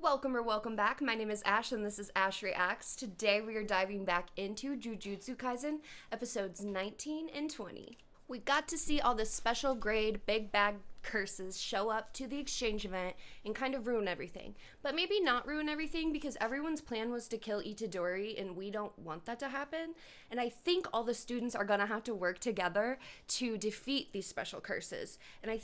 Welcome back. My name is Ash and this is Ash Reacts. Today we are diving back into Jujutsu Kaisen episodes 19 and 20. We got to see all the special grade big bag curses show up to the exchange event and kind of ruin everything. But maybe not ruin everything because everyone's plan was to kill Itadori and we don't want that to happen. And I think all the students are going to have to work together to defeat these special curses. And I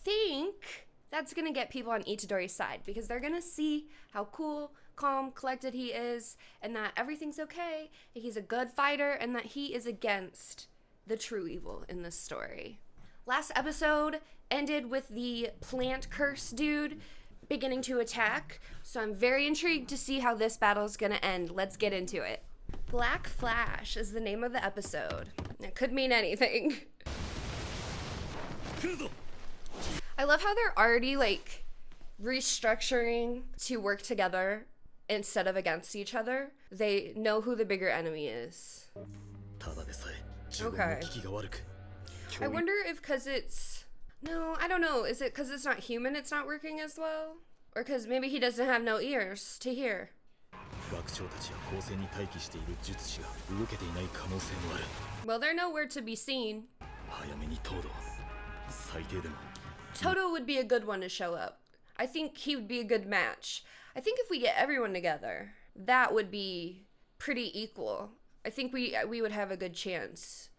think that's going to get people on Itadori's side because they're going to see how cool, calm, collected he is and that everything's okay, that he's a good fighter, and that he is against the true evil in this story. Last episode ended with the plant curse dude beginning to attack, so I'm very intrigued to see how this battle is going to end. Let's get into it. Black Flash is the name of the episode. It could mean anything. I love how they're already like restructuring to work together instead of against each other. They know who the bigger enemy is. Okay. I wonder if because it's... No, I don't know. Is it because it's not human it's not working as well? Or because maybe he doesn't have no ears to hear? Well, they're nowhere to be seen. Toto would be a good one to show up. I think he would be a good match. I think if we get everyone together, that would be pretty equal. I think we would have a good chance.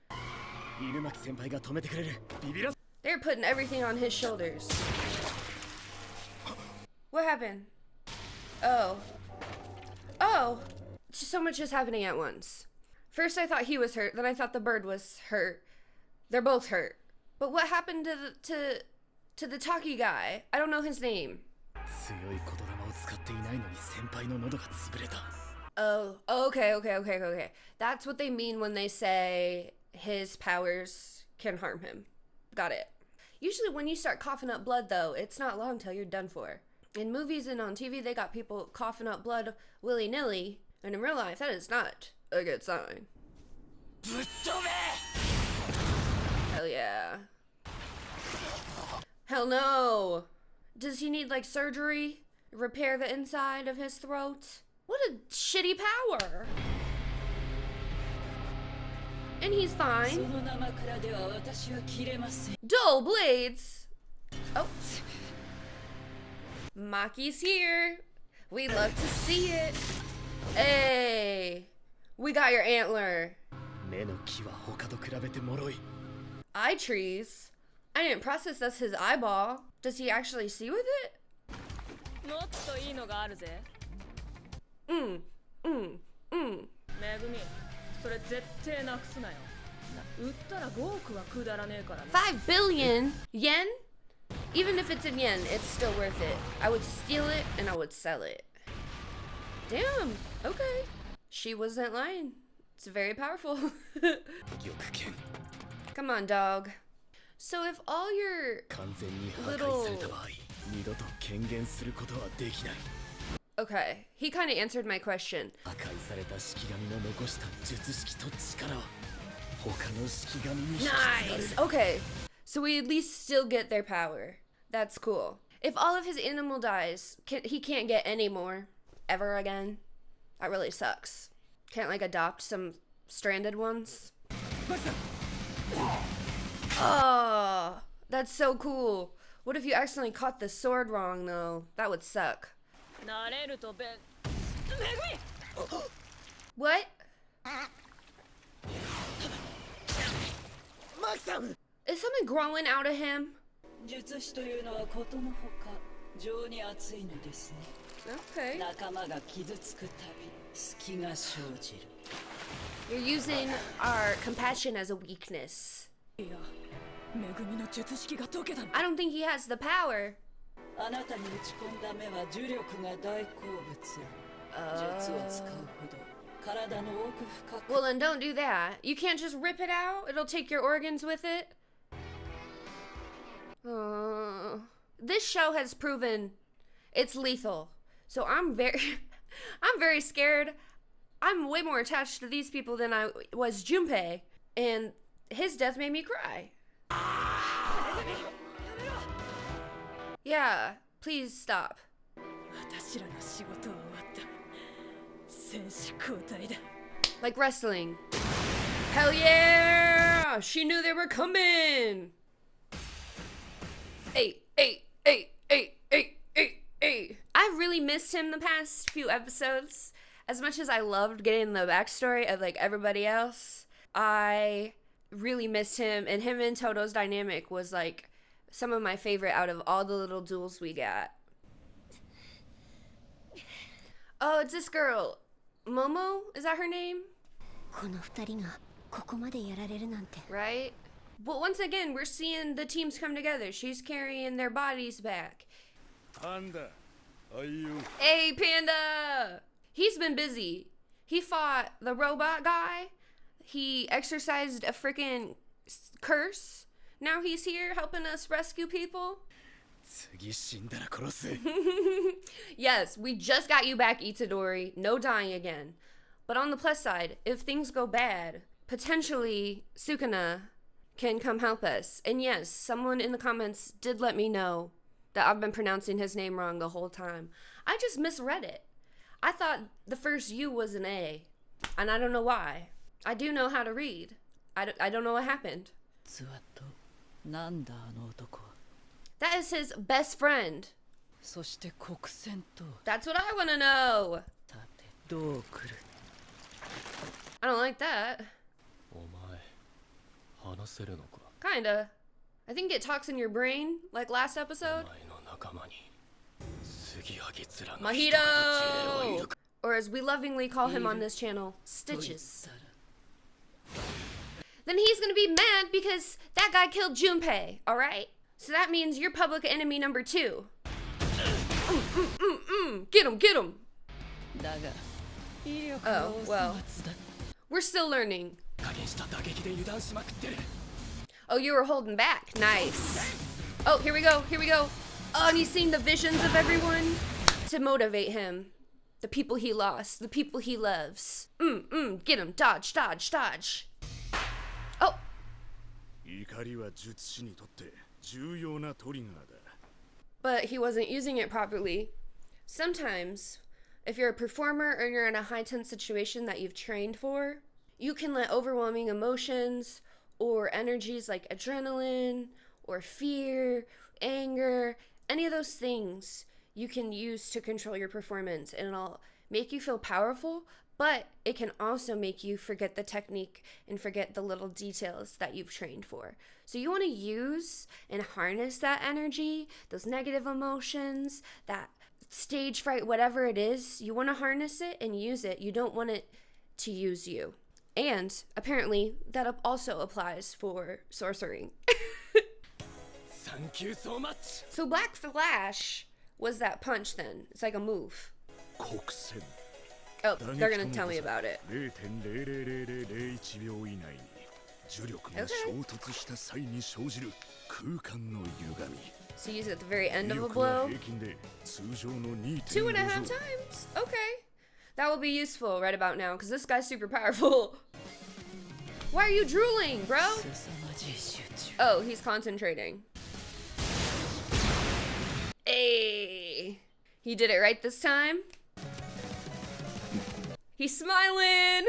They're putting everything on his shoulders. What happened? Oh, so much is happening at once. First I thought he was hurt, then I thought the bird was hurt. They're both hurt. But what happened to the Taki guy? I don't know his name. Oh, okay. That's what they mean when they say his powers can harm him. Got it. Usually when you start coughing up blood, though, it's not long till you're done for. In movies and on TV, they got people coughing up blood willy-nilly, and in real life, that is not a good sign. Hell yeah. Hell no. Does he need like surgery? Repair the inside of his throat? What a shitty power. And he's fine. Dull blades. Oh. Maki's here. We love to see it. Hey. We got your antler. Eye trees? I didn't process that's his eyeball. Does he actually see with it? $5 billion yen? Even if it's in yen, it's still worth it. I would steal it and I would sell it. Damn, okay. She wasn't lying. It's very powerful. Come on, dog. So if all your little... Okay, he kind of answered my question. Nice! Okay, so we at least still get their power. That's cool. If all of his animal dies, he can't get any more ever again. That really sucks. Can't like adopt some stranded ones? Oh, that's so cool. What if you accidentally caught the sword wrong, though? That would suck. What? Is something growing out of him? Okay. You're using our compassion as a weakness. I don't think he has the power. Well, then don't do that. You can't just rip it out. It'll take your organs with it. This show has proven it's lethal. So I'm very scared. I'm way more attached to these people than I was Junpei. And his death made me cry. Yeah, please stop. Like wrestling. Hell yeah! She knew they were coming! Hey. I really missed him the past few episodes. As much as I loved getting the backstory of like everybody else, I really missed him, and him and Toto's dynamic was like some of my favorite out of all the little duels we got. Oh, it's this girl. Momo? Is that her name? Right? But once again, we're seeing the teams come together. She's carrying their bodies back. Panda, are you? Hey, Panda! He's been busy. He fought the robot guy. He exercised a freaking curse. Now he's here helping us rescue people. Yes, we just got you back, Itadori. No dying again. But on the plus side, if things go bad, potentially Sukuna can come help us. And yes, someone in the comments did let me know that I've been pronouncing his name wrong the whole time. I just misread it. I thought the first U was an A, and I don't know why. I do know how to read. I don't know what happened. That is his best friend. That's what I want to know. I don't like that. Kinda. I think it talks in your brain, like last episode. Mahito! Or as we lovingly call him on this channel, Stitches. Then he's gonna be mad because that guy killed Junpei, alright? So that means you're public enemy number 2. Get him! Oh, well. We're still learning. Oh, you were holding back. Nice. Oh, here we go. Oh, and he's seeing the visions of everyone to motivate him. The people he lost. The people he loves. Get him. Dodge. Oh. But he wasn't using it properly. Sometimes, if you're a performer or you're in a high-tense situation that you've trained for, you can let overwhelming emotions or energies like adrenaline or fear, anger, any of those things you can use to control your performance, and it'll make you feel powerful, but it can also make you forget the technique and forget the little details that you've trained for. So you want to use and harness that energy, those negative emotions, that stage fright, whatever it is. You want to harness it and use it. You don't want it to use you. And apparently that also applies for sorcery. Thank you so much. So Black Flash was that punch then. It's like a move. Oh, they're gonna tell me about it. Okay. So use it at the very end of a blow. 2.5 times. Okay. That will be useful right about now, because this guy's super powerful. Why are you drooling, bro? Oh, he's concentrating. Hey. He did it right this time. He's smiling.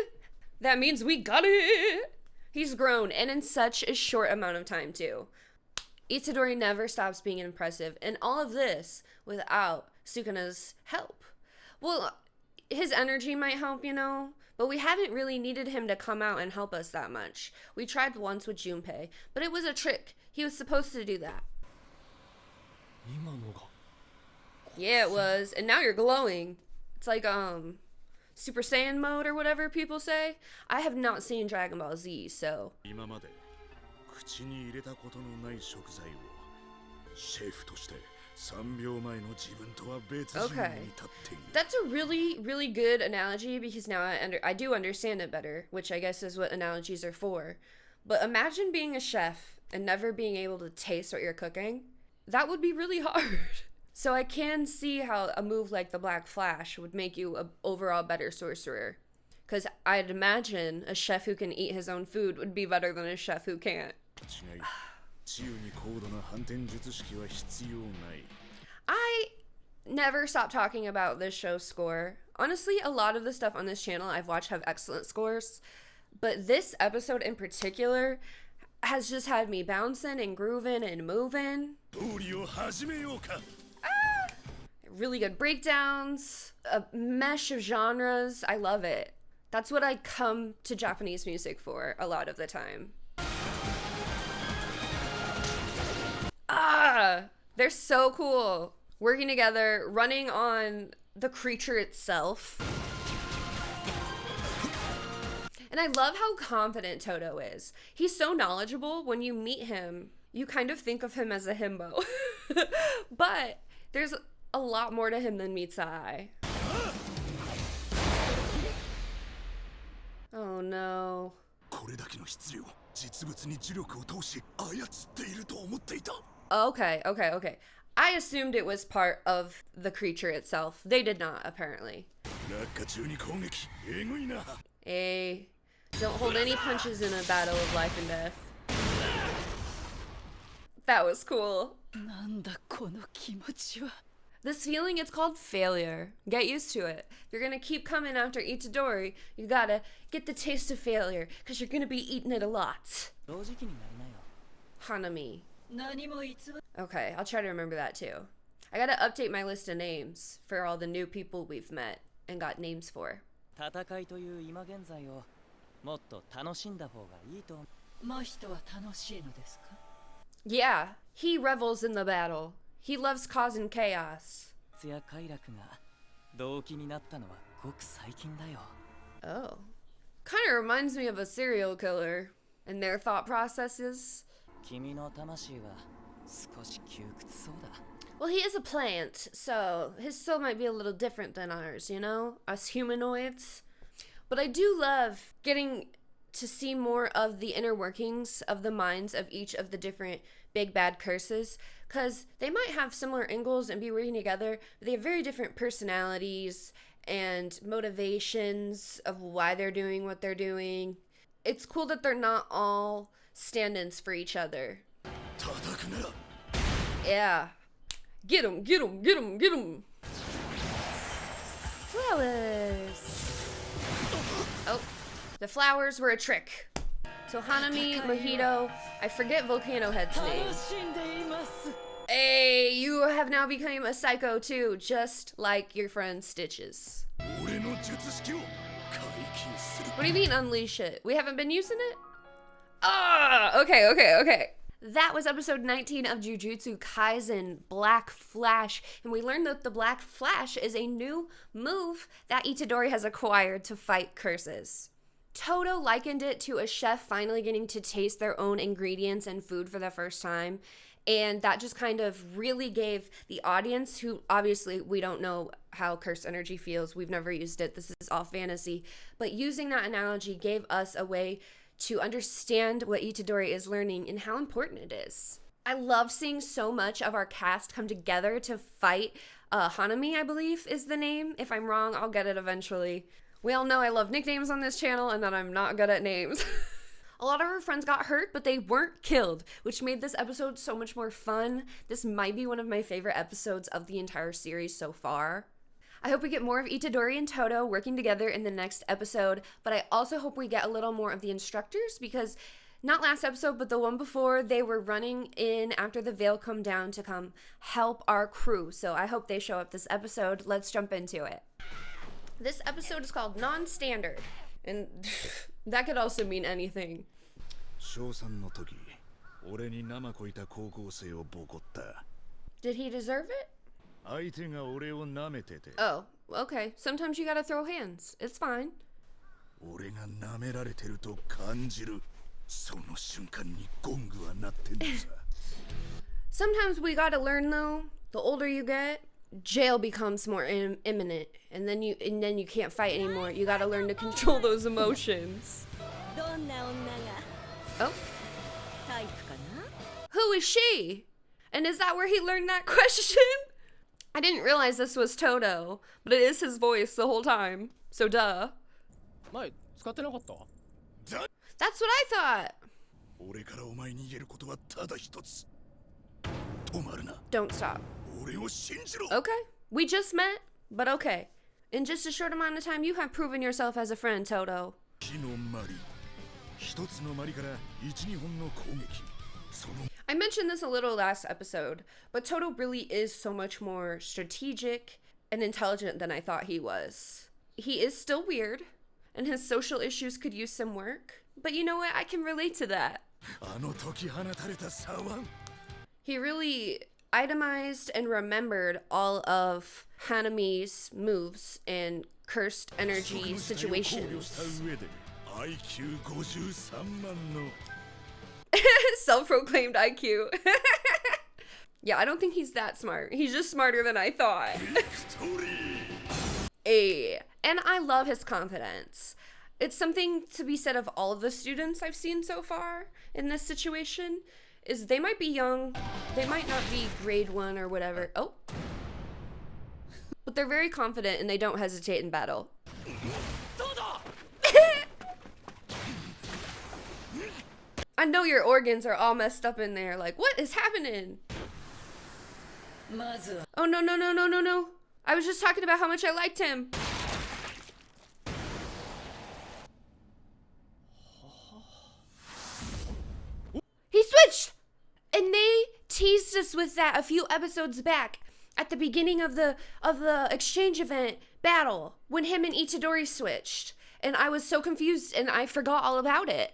That means we got it. He's grown, and in such a short amount of time, too. Itadori never stops being impressive, and all of this without Sukuna's help. Well, his energy might help, you know, but we haven't really needed him to come out and help us that much. We tried once with Junpei, but it was a trick. He was supposed to do that. Yeah, it was. And now you're glowing. It's like, Super Saiyan mode or whatever people say. I have not seen Dragon Ball Z, so. Okay. That's a really, really good analogy, because now I do understand it better, which I guess is what analogies are for. But imagine being a chef and never being able to taste what you're cooking. That would be really hard. So I can see how a move like the Black Flash would make you an overall better sorcerer. Because I'd imagine a chef who can eat his own food would be better than a chef who can't. Never stop talking about this show's score. Honestly, a lot of the stuff on this channel I've watched have excellent scores, but this episode in particular has just had me bouncing and grooving and moving. Really good breakdowns, a mesh of genres. I love it. That's what I come to Japanese music for a lot of the time. They're so cool. Working together, running on the creature itself. And I love how confident Toto is. He's so knowledgeable. When you meet him, you kind of think of him as a himbo. But there's a lot more to him than meets the eye. Oh no. Okay. I assumed it was part of the creature itself. They did not, apparently. Hey, don't hold any punches in a battle of life and death. That was cool. This feeling, it's called failure. Get used to it. If you're gonna keep coming after Itadori, you gotta get the taste of failure, because you're gonna be eating it a lot. Hanami. Okay, I'll try to remember that too. I gotta update my list of names for all the new people we've met and got names for. Yeah, he revels in the battle. He loves causing chaos. Oh. Kind of reminds me of a serial killer and their thought processes. Well, he is a plant, so his soul might be a little different than ours, you know? Us humanoids. But I do love getting to see more of the inner workings of the minds of each of the different big bad curses, because they might have similar angles and be working together, but they have very different personalities and motivations of why they're doing what they're doing. It's cool that they're not all stand-ins for each other. Yeah. Get 'em. Flowers. Oh, the flowers were a trick. So Hanami, Mojito, I forget Volcano Head's name. Hey, you have now become a psycho too, just like your friend Stitches. What do you mean unleash it? We haven't been using it? Okay. That was episode 19 of Jujutsu Kaisen, Black Flash. And we learned that the Black Flash is a new move that Itadori has acquired to fight curses. Toto likened it to a chef finally getting to taste their own ingredients and food for the first time. And that just kind of really gave the audience, who obviously we don't know how curse energy feels. We've never used it. This is all fantasy. But using that analogy gave us a way to understand what Itadori is learning and how important it is. I love seeing so much of our cast come together to fight Hanami, I believe is the name. If I'm wrong, I'll get it eventually. We all know I love nicknames on this channel and that I'm not good at names. A lot of our friends got hurt, but they weren't killed, which made this episode so much more fun. This might be one of my favorite episodes of the entire series so far. I hope we get more of Itadori and Toto working together in the next episode, but I also hope we get a little more of the instructors, because not last episode, but the one before, they were running in after the veil come down to come help our crew. So I hope they show up this episode. Let's jump into it. This episode is called Non-Standard, and that could also mean anything. Did he deserve it? Oh, okay. Sometimes you gotta throw hands. It's fine. Sometimes we gotta learn though, the older you get, jail becomes more imminent, and then you can't fight anymore. You gotta learn to control those emotions. Oh. Who is she? And is that where he learned that question? I didn't realize this was Toto, but it is his voice the whole time. So duh. That's what I thought. Don't stop. Okay. We just met, but okay. In just a short amount of time, you have proven yourself as a friend, Toto. I mentioned this a little last episode, but Toto really is so much more strategic and intelligent than I thought he was. He is still weird, and his social issues could use some work, but you know what? I can relate to that. He really itemized and remembered all of Hanami's moves in cursed energy situations. Self-proclaimed IQ. Yeah, I don't think he's that smart. He's just smarter than I thought. Hey. And I love his confidence. It's something to be said of all of the students I've seen so far in this situation, is they might be young, they might not be grade 1 or whatever. Oh. But they're very confident and they don't hesitate in battle. I know your organs are all messed up in there. Like, what is happening? Oh, no, no, no, no, no, no. I was just talking about how much I liked him. He switched! And they teased us with that a few episodes back at the beginning of the exchange event battle when him and Itadori switched. And I was so confused and I forgot all about it.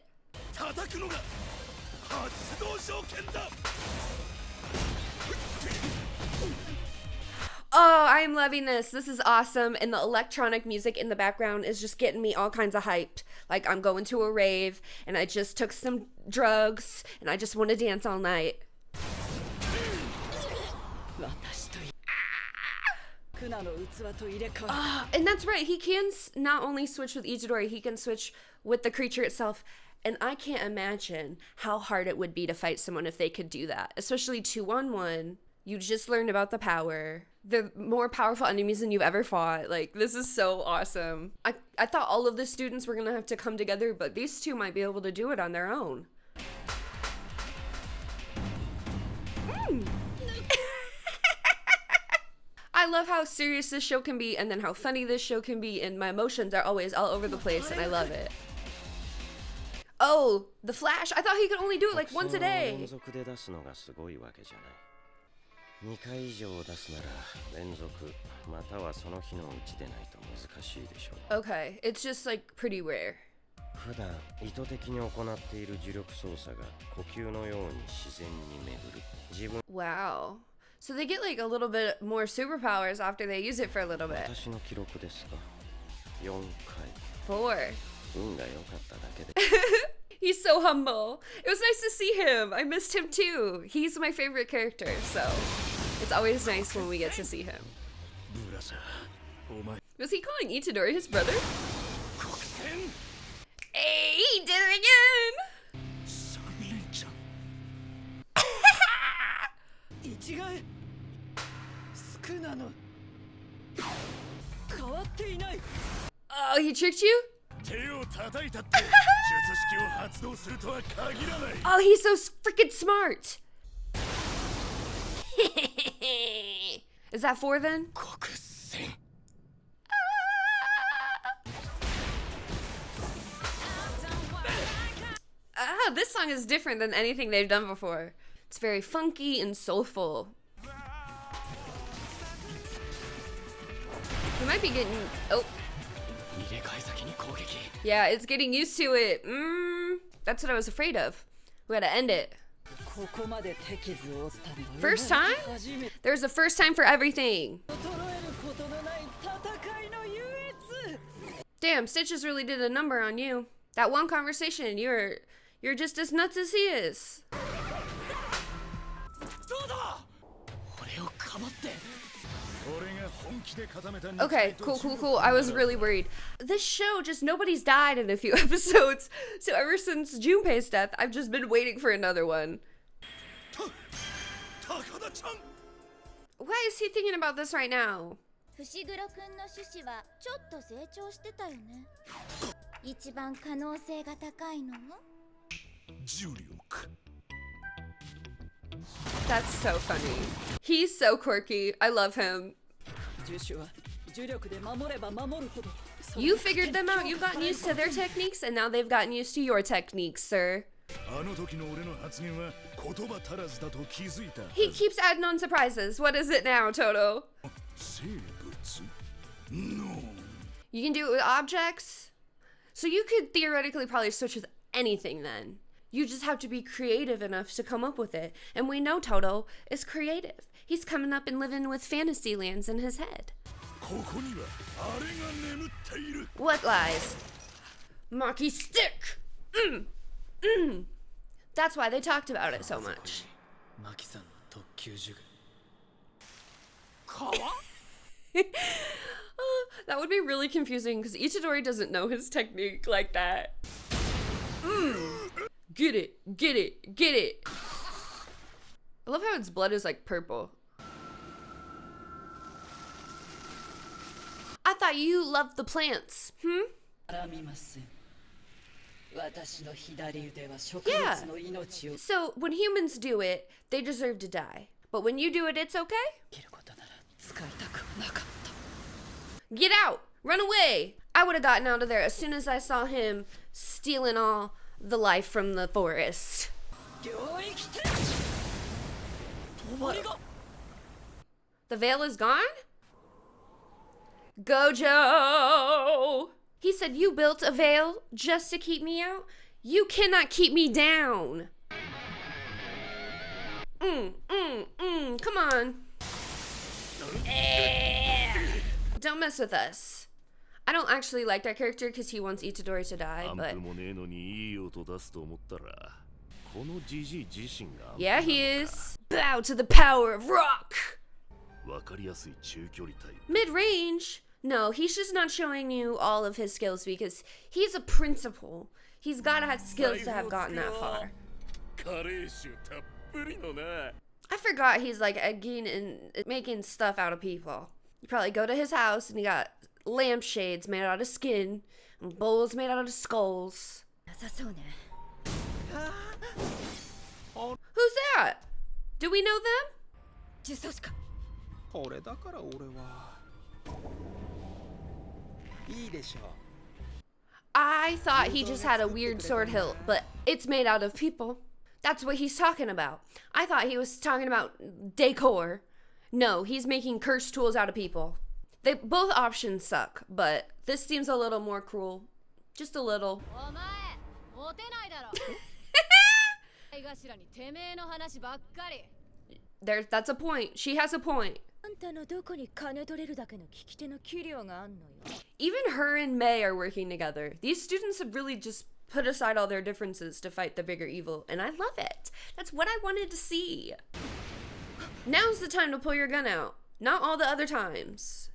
Oh, I'm loving this. This is awesome. And the electronic music in the background is just getting me all kinds of hyped. Like I'm going to a rave and I just took some drugs and I just want to dance all night. And that's right. He can not only switch with Itadori, he can switch with the creature itself. And I can't imagine how hard it would be to fight someone if they could do that. Especially 2-on-1. You just learned about the power. The more powerful enemies than you've ever fought. Like, this is so awesome. I thought all of the students were going to have to come together, but these two might be able to do it on their own. I love how serious this show can be and then how funny this show can be, and my emotions are always all over the place and I love it. Oh, the Flash. I thought he could only do it like once a day. Okay, it's just like pretty rare. Wow. So they get like a little bit more superpowers after they use it for a little bit. 4. He's so humble. It was nice to see him. I missed him too. He's my favorite character, so it's always nice when we get to see him. Was he calling Itadori his brother? Hey, he did it again! Oh, he tricked you? Oh, he's so freaking smart. Is that 4 then? Ah, this song is different than anything they've done before. It's very funky and soulful. We might be getting... Oh. Yeah, it's getting used to it. That's what I was afraid of. We had to end it. First time? There's a first time for everything. Damn, Stitches really did a number on you. That one conversation, you're just as nuts as he is. Okay, cool. I was really worried. This show, just nobody's died in a few episodes. So ever since Junpei's death, I've just been waiting for another one. Why is he thinking about this right now? That's so funny. He's so quirky. I love him. You figured them out. You've gotten used to their techniques, and now they've gotten used to your techniques, sir. He keeps adding on surprises. What is it now, Toto? No. You can do it with objects. So you could theoretically probably switch with anything then. You just have to be creative enough to come up with it. And we know Toto is creative. He's coming up and living with fantasy lands in his head. What lies? Maki stick! That's why they talked about it so much. That would be really confusing because Itadori doesn't know his technique like that. Get it, get it, get it. I love how its blood is like purple. I thought you loved the plants, Yeah. So when humans do it, they deserve to die. But when you do it, it's okay? Get out! Run away! I would have gotten out of there as soon as I saw him stealing all the life from the forest. What? The veil is gone? Gojo! He said you built a veil just to keep me out? You cannot keep me down. Come on. Don't mess with us. I don't actually like that character because he wants Itadori to die, but... Yeah, he is. Bow to the power of rock! Mid-range? No, he's just not showing you all of his skills because he's a principal. He's gotta have skills to have gotten that far. I forgot he's like egging and making stuff out of people. You probably go to his house and he got lampshades made out of skin and bowls made out of skulls. Who's that? Do we know them? I thought he just had a weird sword hilt, but it's made out of people. That's what he's talking about. I thought he was talking about decor. No, he's making cursed tools out of people. Both options suck, but this seems a little more cruel. Just a little. That's a point. She has a point. Even her and Mei are working together. These students have really just put aside all their differences to fight the bigger evil, and I love it. That's what I wanted to see. Now's the time to pull your gun out, not all the other times.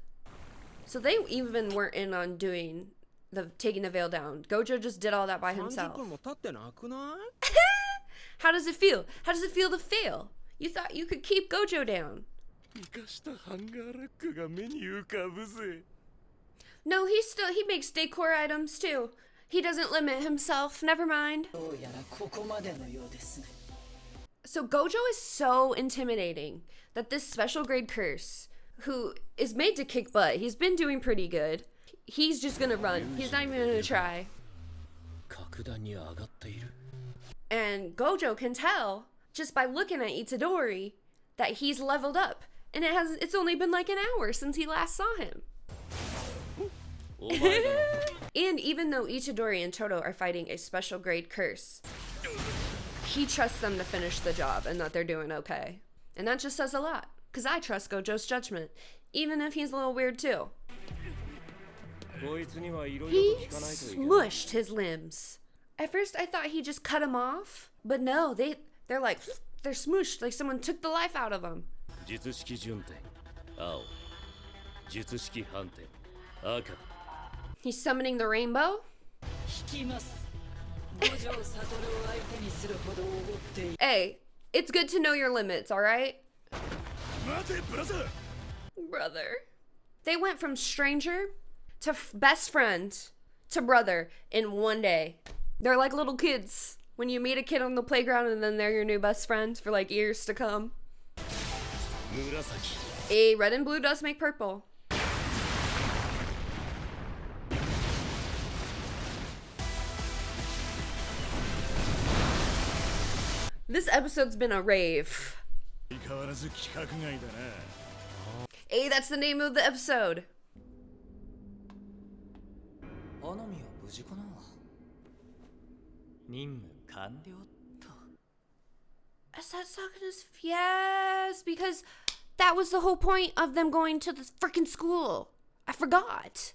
So they even weren't in on taking the veil down. Gojo just did all that by himself. How does it feel? How does it feel to fail? You thought you could keep Gojo down. No, he makes decor items too. He doesn't limit himself. Never mind. So Gojo is so intimidating that this special grade curse, who is made to kick butt, he's been doing pretty good. He's just gonna run. He's not even gonna try. And Gojo can tell just by looking at Itadori that he's leveled up. And it's only been like an hour since he last saw him. And even though Itadori and Toto are fighting a special grade curse, he trusts them to finish the job and that they're doing okay. And that just says a lot, because I trust Gojo's judgment, even if he's a little weird too. He smushed his limbs. At first I thought he just cut him off, but no, they're smooshed, like someone took the life out of him. He's summoning the rainbow? Hey, it's good to know your limits, alright? Brother. They went from stranger to best friend to brother in one day. They're like little kids. When you meet a kid on the playground and then they're your new best friend for like years to come. Hey, red and blue does make purple. This episode's been a rave. 相変わらず規格外だな。Hey, that's the name of the episode. 花見は無事かな。任務完了と。Is that Sakuna's? Yes, because that was the whole point of them going to the freaking school. I forgot.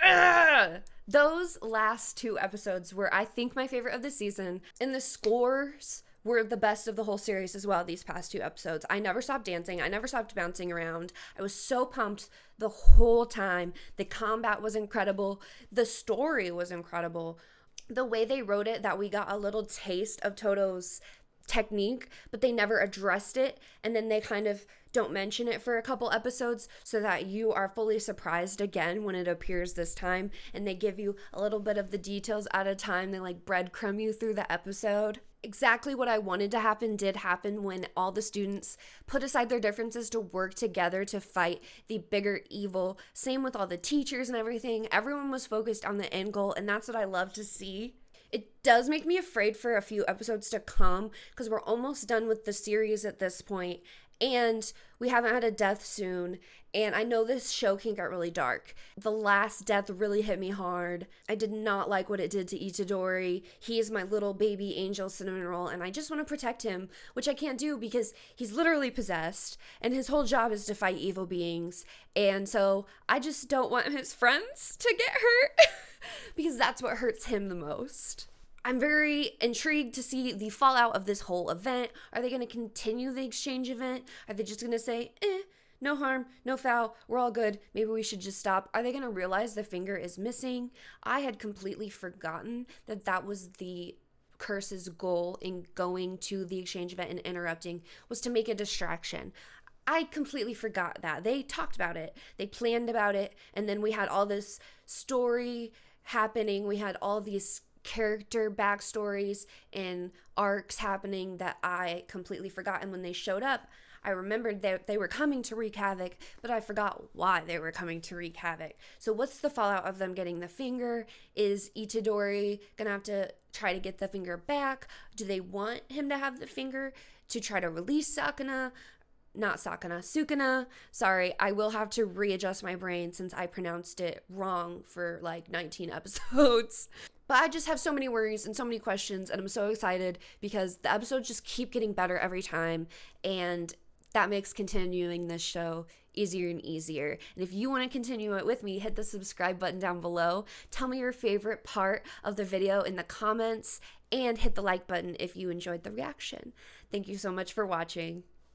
Ugh! Those last 2 episodes were, I think, my favorite of the season. And the scores were the best of the whole series as well, these past 2 episodes. I never stopped dancing. I never stopped bouncing around. I was so pumped the whole time. The combat was incredible. The story was incredible. The way they wrote it, that we got a little taste of Toto's technique, but they never addressed it, and then they kind of don't mention it for a couple episodes so that you are fully surprised again when it appears this time, and they give you a little bit of the details at a time. They like breadcrumb you through the episode. Exactly what I wanted to happen did happen when all the students put aside their differences to work together to fight the bigger evil. Same with all the teachers and everything. Everyone was focused on the end goal, and that's what I love to see. It does make me afraid for a few episodes to come because we're almost done with the series at this point, and we haven't had a death soon, and I know this show can get really dark. The last death really hit me hard. I did not like what it did to Itadori. He is my little baby angel cinnamon roll, and I just want to protect him, which I can't do because he's literally possessed, and his whole job is to fight evil beings, and so I just don't want his friends to get hurt because that's what hurts him the most. I'm very intrigued to see the fallout of this whole event. Are they going to continue the exchange event? Are they just going to say, no harm, no foul, we're all good, maybe we should just stop? Are they going to realize the finger is missing? I had completely forgotten that that was the curse's goal in going to the exchange event and interrupting, was to make a distraction. I completely forgot that. They talked about it, they planned about it, and then we had all this story happening. We had all these character backstories and arcs happening that I completely forgot. And when they showed up, I remembered that they were coming to wreak havoc, but I forgot why they were coming to wreak havoc. So what's the fallout of them getting the finger? Is Itadori gonna have to try to get the finger back? Do they want him to have the finger to try to release Sukuna? Sorry, I will have to readjust my brain since I pronounced it wrong for like 19 episodes. But I just have so many worries and so many questions, and I'm so excited because the episodes just keep getting better every time, and that makes continuing this show easier and easier. And if you want to continue it with me, hit the subscribe button down below. Tell me your favorite part of the video in the comments, and hit the like button if you enjoyed the reaction. Thank you so much for watching.